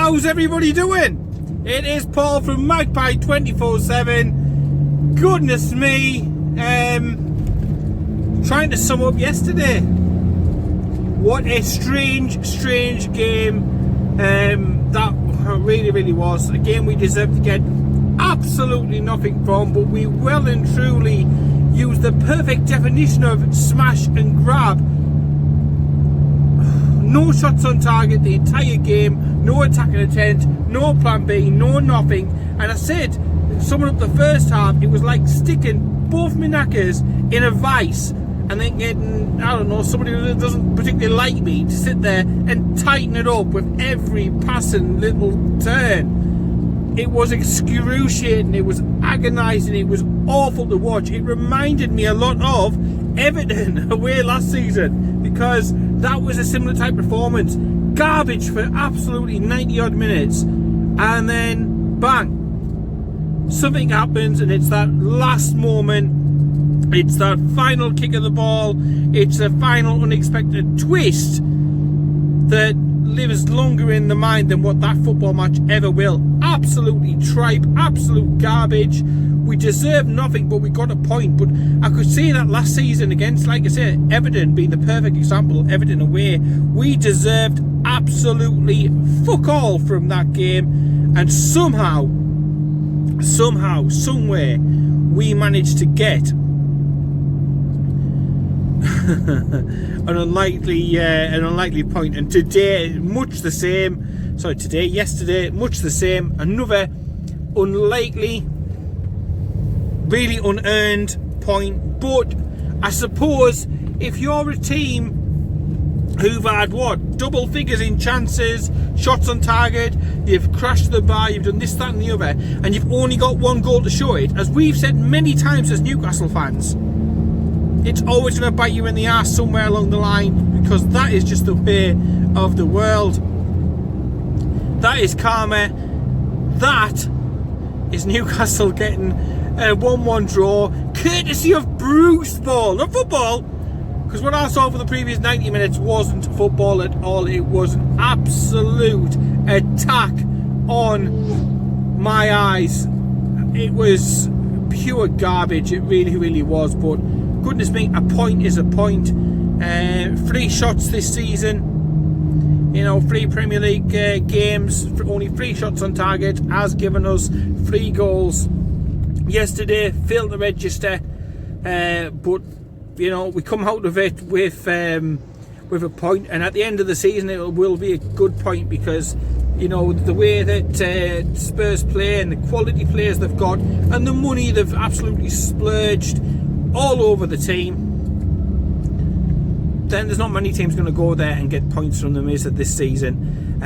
How's everybody doing? It is Paul from Magpie 24/7. Goodness me, trying to sum up yesterday. What a strange game that really was. A game we deserved to get absolutely nothing from, but we well and truly used the perfect definition of smash and grab. No shots on target the entire game, no attacking intent, no plan B, no nothing. And I said, summing up the first half, it was like sticking both my knackers in a vice and then getting, I don't know, somebody who doesn't particularly like me to sit there and tighten it up with every passing little turn. It was excruciating, it was agonising, it was awful to watch. It reminded me a lot of Everton away last season, because that was a similar type performance. Garbage for absolutely 90 odd minutes, and then bang, something happens, and it's that last moment, it's that final kick of the ball, it's a final unexpected twist that lives longer in the mind than what that football match ever will. Absolutely tripe, absolute garbage. We deserved nothing, but we got a point. But I could see that last season against, like I said, Everton being the perfect example, Everton away. We deserved absolutely fuck all from that game, and somehow, somewhere, we managed to get an unlikely point. And today, much the same. Yesterday, much the same. Another unlikely, really unearned point. But I suppose if you're a team who've had double figures in chances, shots on target, you've crashed the bar, you've done this, that and the other, and you've only got one goal to show it, as we've said many times as Newcastle fans, it's always going to bite you in the arse somewhere along the line, because that is just the way of the world. That is karma. That is Newcastle getting a 1-1 draw, courtesy of Bruceball, not football, because what I saw for the previous 90 minutes wasn't football at all. It was an absolute attack on my eyes. It was pure garbage, it really was. But goodness me, a point is a point. 3 shots this season, 3 Premier League games, only 3 shots on target, has given us 3 goals. Yesterday failed to register, but we come out of it with a point, and at the end of the season it will be a good point, because the way that Spurs play and the quality players they've got and the money they've absolutely splurged all over the team, then there's not many teams going to go there and get points from them this season.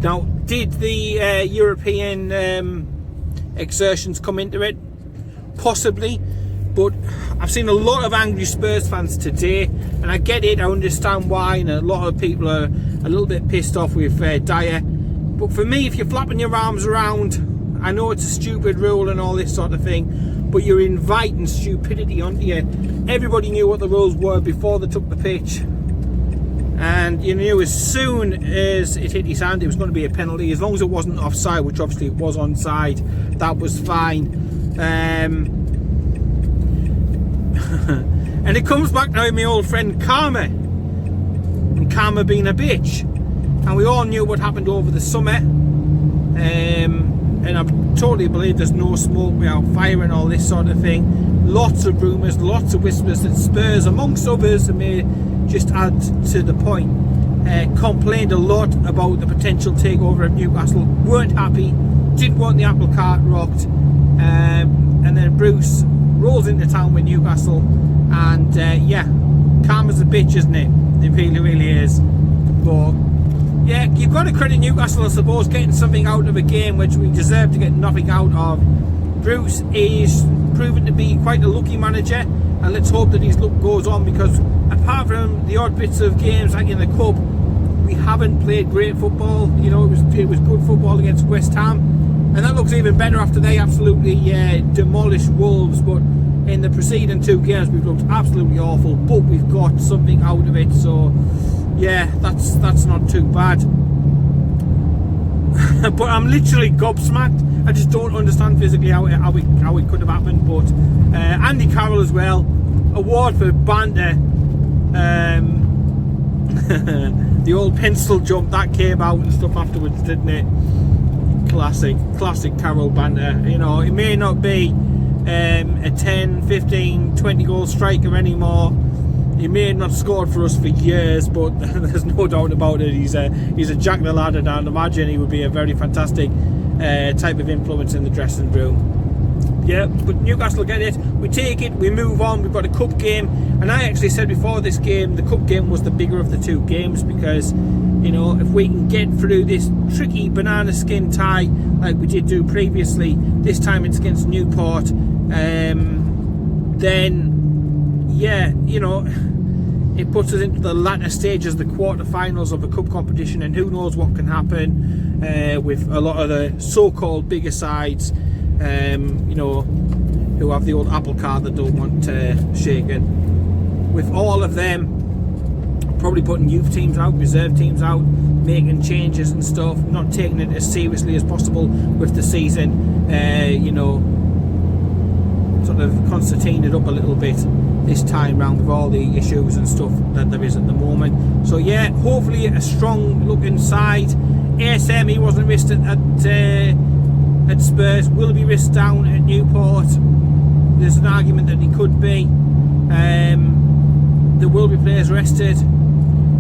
Now, did the European exertions come into it? Possibly, but I've seen a lot of angry Spurs fans today, and I get it, I understand why, and a lot of people are a little bit pissed off with Dyer. But for me, if you're flapping your arms around, I know it's a stupid rule and all this sort of thing, but you're inviting stupidity onto you. Everybody knew what the rules were before they took the pitch, and you knew as soon as it hit his hand it was going to be a penalty, as long as it wasn't offside, which obviously it was onside. That was fine. And it comes back now to my old friend Karma, and Karma being a bitch, and we all knew what happened over the summer, and I totally believe there's no smoke without fire and all this sort of thing. Lots of rumours, lots of whispers that Spurs, amongst others, and may just add to the point, complained a lot about the potential takeover of Newcastle, weren't happy, didn't want the apple cart rocked, and then Bruce rolls into town with Newcastle, and karma's a bitch, isn't it? It really is. But yeah, you've got to credit Newcastle, I suppose, getting something out of a game which we deserve to get nothing out of. Bruce is proven to be quite a lucky manager, and let's hope that his luck goes on, because apart from the odd bits of games like in the Cup, we haven't played great football. It was good football against West Ham, and that looks even better after they absolutely demolished Wolves. But in the preceding 2 games we've looked absolutely awful, but we've got something out of it, so yeah, that's not too bad. but I'm literally gobsmacked. I just don't understand physically how it could have happened. But Andy Carroll as well, award for banter. The old pencil jump that came out and stuff afterwards, didn't it? Classic Carroll banter. You know, it may not be a 10, 15, 20 goal striker anymore. He may have not scored for us for years, but there's no doubt about it. He's a jack the lad, and I'd imagine he would be a very fantastic type of influence in the dressing room. Yeah, but Newcastle get it. We take it, we move on. We've got a cup game, and I actually said before this game, the cup game was the bigger of the two games, because, you know, if we can get through this tricky banana skin tie like we did do previously, this time it's against Newport, then, yeah, you know, it puts us into the latter stages, the quarterfinals of a cup competition, and who knows what can happen with a lot of the so-called bigger sides, you know, who have the old apple cart that don't want shaken. With all of them probably putting youth teams out, reserve teams out, making changes and stuff, not taking it as seriously as possible with the season, you know, sort of concertinaing it up a little bit this time round with all the issues and stuff that there is at the moment. So yeah, hopefully a strong looking side. ASM, he wasn't risked at Spurs, will be risked down at Newport. There's an argument that he could be. There will be players rested.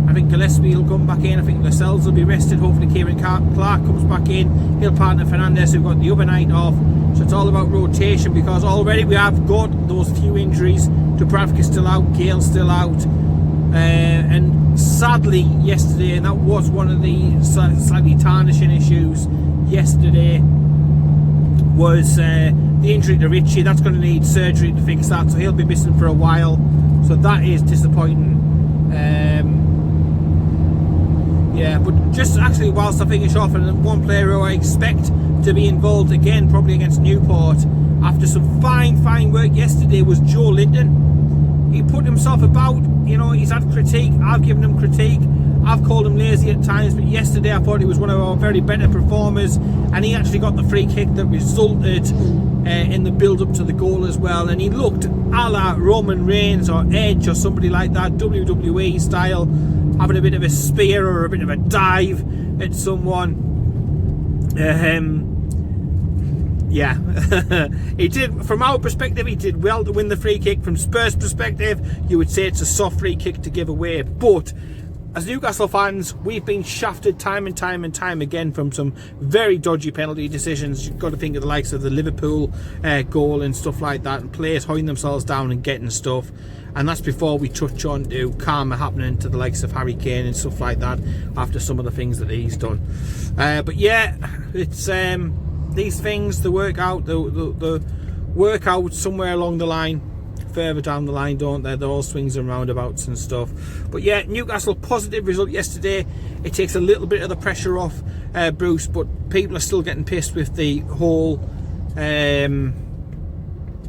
I think Gillespie will come back in. I think Lascelles will be rested. Hopefully Kieran Clark comes back in. He'll partner Fernandez, who got the other night off. So it's all about rotation, because already we have got those few injuries. Dubravka's still out, Gale's still out. And sadly yesterday, and that was one of the slightly tarnishing issues yesterday, was the injury to Richie. That's going to need surgery to fix that, so he'll be missing for a while. So that is disappointing. Yeah, but just actually, whilst I finish off, and one player who I expect to be involved again, probably against Newport, after some fine work yesterday, was Joe Linton. He put himself about, you know, he's had critique, I've given him critique, I've called him lazy at times, but yesterday I thought he was one of our very better performers, and he actually got the free kick that resulted in the build-up to the goal as well, and he looked a la Roman Reigns or Edge or somebody like that, WWE style, having a bit of a spear or a bit of a dive at someone. Yeah, he did, from our perspective, he did well to win the free kick. From Spurs' perspective, you would say it's a soft free kick to give away, but as Newcastle fans, we've been shafted time and time again from some very dodgy penalty decisions. You've got to think of the likes of the Liverpool goal and stuff like that, and players holding themselves down and getting stuff. And that's before we touch on to karma happening to the likes of Harry Kane and stuff like that after some of the things that he's done. But yeah, it's these things, the work out somewhere along the line, further down the line, don't they? They're all swings and roundabouts and stuff. But yeah, Newcastle, positive result yesterday. It takes a little bit of the pressure off Bruce, but people are still getting pissed with the whole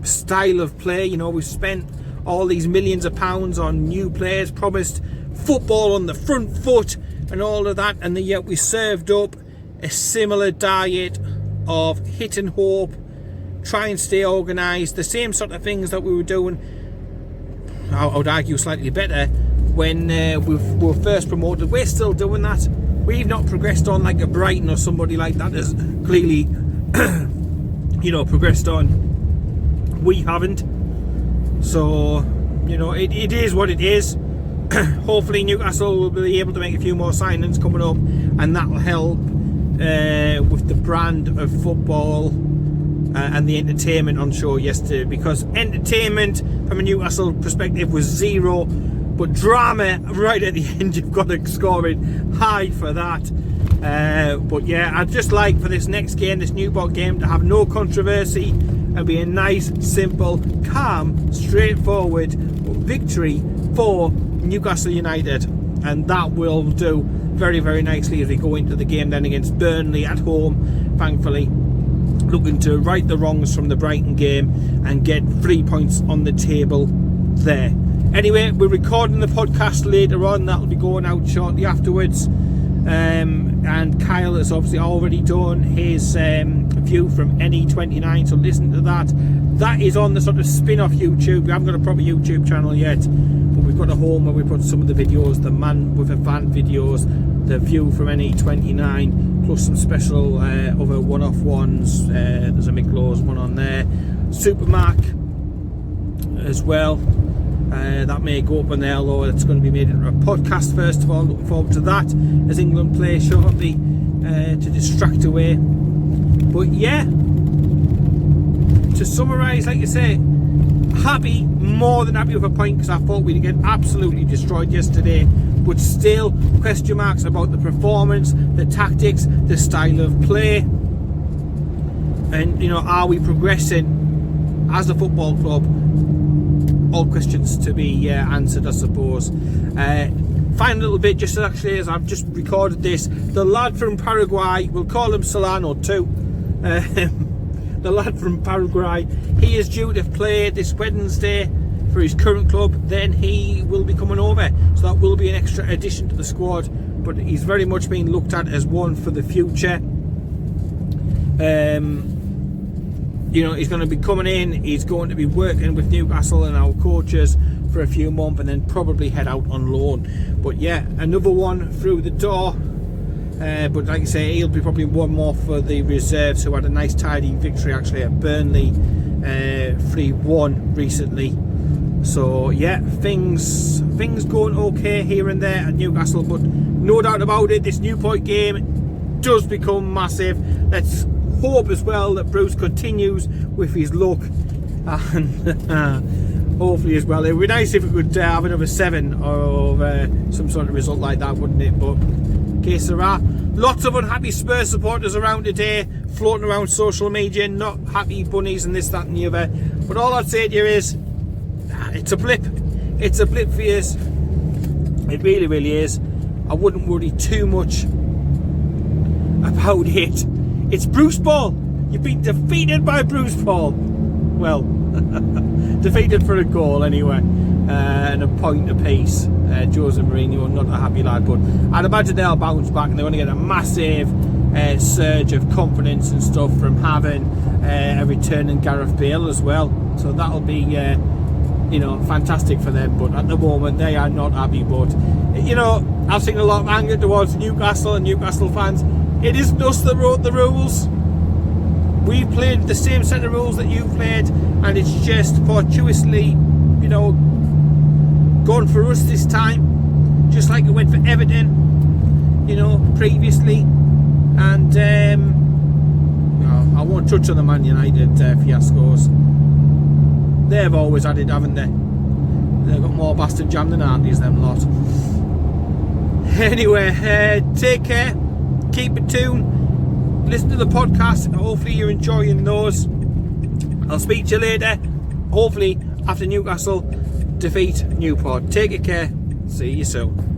style of play. You know, we've spent all these millions of pounds on new players, promised football on the front foot and all of that, and yet we served up a similar diet of hit and hope, try and stay organised, the same sort of things that we were doing, I would argue slightly better, when we were first promoted. We're still doing that. We've not progressed on like a Brighton or somebody like that has clearly you know, progressed on. We haven't. So, you know, it is what it is. Hopefully Newcastle will be able to make a few more signings coming up, and that will help with the brand of football and the entertainment on show yesterday, because entertainment from a Newcastle perspective was zero, but drama right at the end, you've got to score it high for that. But yeah, I'd just like for this next game, this Newport game, to have no controversy and be a nice, simple, calm, straightforward victory for Newcastle United, and that will do very nicely as we go into the game then against Burnley at home, thankfully, looking to right the wrongs from the Brighton game and get 3 points on the table there. Anyway, we're recording the podcast later on, that'll be going out shortly afterwards, and Kyle has obviously already done his view from NE29, so listen to that. That is on the sort of spin-off YouTube. We haven't got a proper YouTube channel yet, but we've got a home where we put some of the videos, the man with a van videos, the view from NE29, plus some special other one-off ones. There's a Mick Lawes one on there, Supermark as well. That may go up on there, although it's going to be made into a podcast first of all. Looking forward to that as England play shortly to distract away. But yeah, to summarise, like you say, happy, more than happy with a point, because I thought we'd get absolutely destroyed yesterday, but still question marks about the performance, the tactics, the style of play, and you know, are we progressing as a football club? All questions to be answered, I suppose. Final little bit, just actually as I've just recorded this, the lad from Paraguay, we'll call him Solano too, the lad from Paraguay, he is due to play this Wednesday for his current club. Then he will be coming over, so that will be an extra addition to the squad, but he's very much being looked at as one for the future. You know, he's going to be coming in, he's going to be working with Newcastle and our coaches for a few months, and then probably head out on loan. But yeah, another one through the door. But like I say, he'll be probably one more for the reserves, who had a nice tidy victory actually at Burnley 3-1 recently. So yeah, things going okay here and there at Newcastle, but no doubt about it, this Newport game does become massive. Let's hope as well that Bruce continues with his luck, and hopefully as well, it would be nice if we could have another 7 or some sort of result like that, wouldn't it? But que sera. Lots of unhappy Spurs supporters around today, floating around social media, not happy bunnies and this, that and the other. But all I'd say to you is, it's a blip. It's a blip for you. It really, really is. I wouldn't worry too much about it. It's Bruceball. You've been defeated by Bruceball. Well, defeated for a goal anyway, and a point apiece. Jose Mourinho, not a happy lad, but I'd imagine they'll bounce back and they're going to get a massive surge of confidence and stuff from having a returning Gareth Bale as well. So that'll be, you know, fantastic for them. But at the moment, they are not happy. But you know, I've seen a lot of anger towards Newcastle and Newcastle fans. It isn't us that wrote the rules. We've played the same set of rules that you've played, and it's just fortuitously, you know, gone for us this time, just like it went for Everton, you know, previously. And I won't touch on the Man United fiascos. They've always had it, haven't they? They've got more bastard jam than aunties, them lot. Anyway, take care. Keep it tuned. Listen to the podcast. Hopefully you're enjoying those. I'll speak to you later. Hopefully after Newcastle defeat Newport. Take care. See you soon.